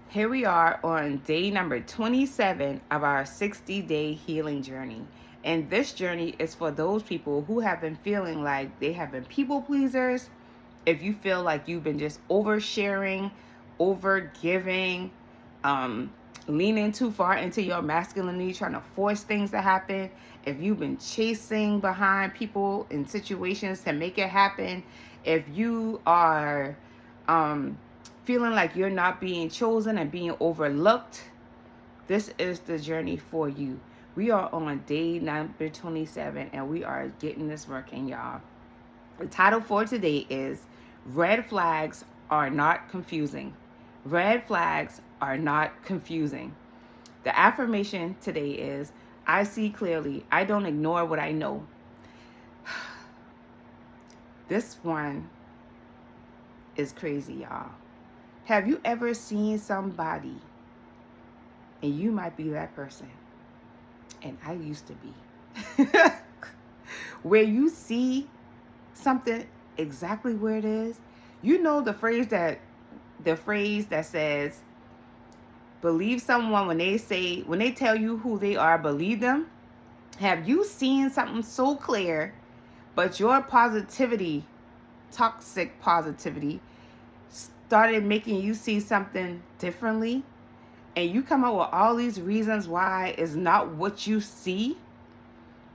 Here we are on day number 27 of our 60-day healing journey. And this journey is for those people who have been feeling like they have been people pleasers. If you feel like you've been just oversharing, over giving, leaning too far into your masculinity, trying to force things to happen. If you've been chasing behind people in situations to make it happen. If you are feeling like you're not being chosen and being overlooked, this is the journey for you. We are on day number 27 and we are getting this working, y'all. The title for today is Red Flags Are Not Confusing. Red flags are not confusing. The affirmation today is, I see clearly. I don't ignore what I know. This one is crazy, y'all. Have you ever seen somebody, and you might be that person, and I used to be, where you see something exactly where it is? You know the phrase that says, believe someone when they tell you who they are, believe them. Have you seen something so clear, but your positivity, toxic positivity, started making you see something differently, and you come up with all these reasons why it's not what you see?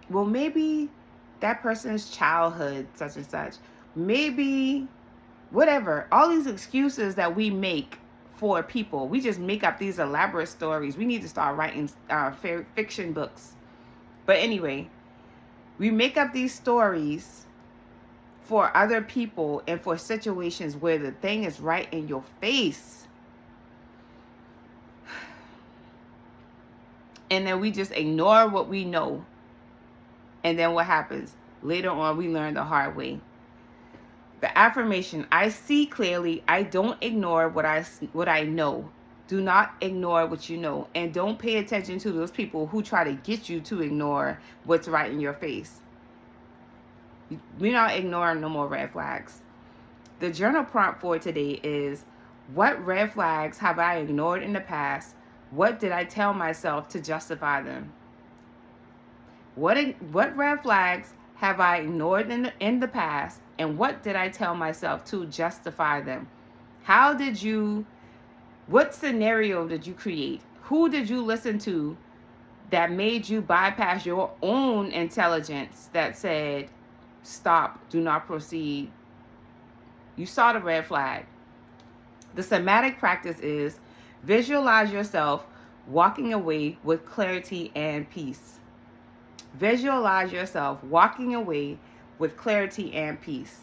Well, maybe that person's childhood, such and such, maybe whatever, all these excuses that we make for people, we just make up these elaborate stories. We need to start writing fiction books. But anyway, we make up these stories for other people and for situations where the thing is right in your face. And then we just ignore what we know. And then what happens? Later on, we learn the hard way. The affirmation, I see clearly. I don't ignore what I know. Do not ignore what you know. And don't pay attention to those people who try to get you to ignore what's right in your face. We're not ignoring no more red flags. The journal prompt for today is, what red flags have I ignored in the past? What did I tell myself to justify them? What red flags have I ignored in the past, and what did I tell myself to justify them? What scenario did you create? Who did you listen to that made you bypass your own intelligence that said, stop, do not proceed? You saw the red flag. The somatic practice is, visualize yourself walking away with clarity and peace. Visualize yourself walking away with clarity and peace.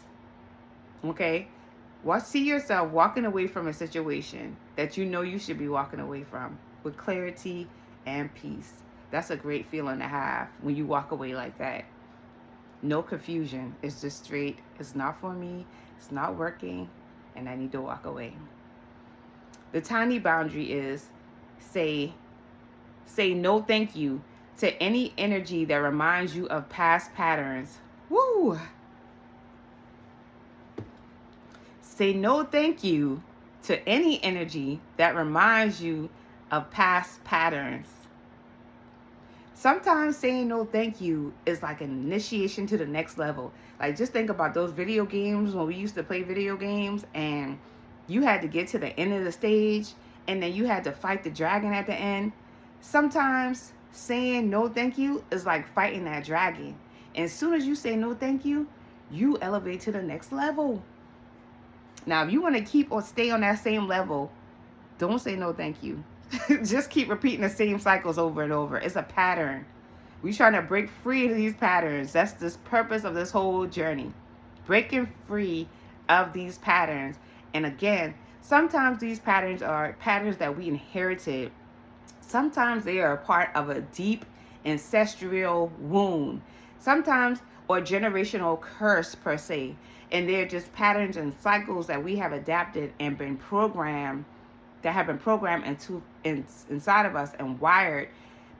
Okay? See yourself walking away from a situation that you know you should be walking away from with clarity and peace. That's a great feeling to have when you walk away like that. No confusion. It's just straight. It's not for me. It's not working. And I need to walk away. The tiny boundary is, say no thank you to any energy that reminds you of past patterns. Woo! Say no thank you to any energy that reminds you of past patterns. Sometimes saying no thank you is like an initiation to the next level. Like, just think about those video games when we used to play video games and you had to get to the end of the stage and then you had to fight the dragon at the end. Sometimes saying no thank you is like fighting that dragon. And as soon as you say no thank you, you elevate to the next level. Now, if you want to keep or stay on that same level, don't say no thank you. Just keep repeating the same cycles over and over. It's a pattern. We're trying to break free of these patterns. That's the purpose of this whole journey. Breaking free of these patterns. And again, sometimes these patterns are patterns that we inherited. Sometimes they are a part of a deep ancestral wound. Sometimes, or generational curse per se. And they're just patterns and cycles that we have adapted and been programmed, that have been programmed inside of us and wired.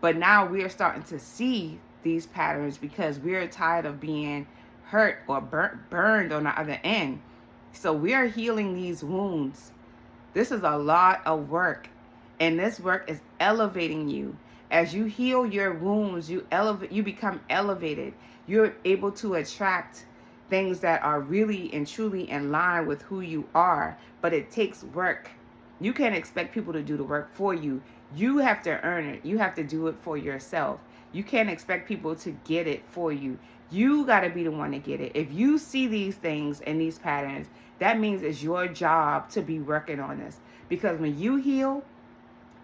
But now we are starting to see these patterns because we're tired of being hurt or burned on the other end. So we are healing these wounds. This is a lot of work. And this work is elevating you. As you heal your wounds, you become elevated. You're able to attract things that are really and truly in line with who you are. But it takes work. You can't expect people to do the work for you. You have to earn it. You have to do it for yourself. You can't expect people to get it for you. You got to be the one to get it. If you see these things and these patterns, that means it's your job to be working on this. Because when you heal,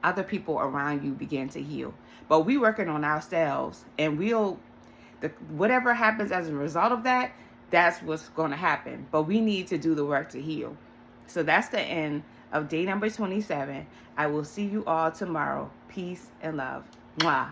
other people around you begin to heal. But we working on ourselves, and whatever happens as a result of that, that's what's going to happen. But we need to do the work to heal. So that's the end of day number 27. I will see you all tomorrow. Peace and love. Mwah.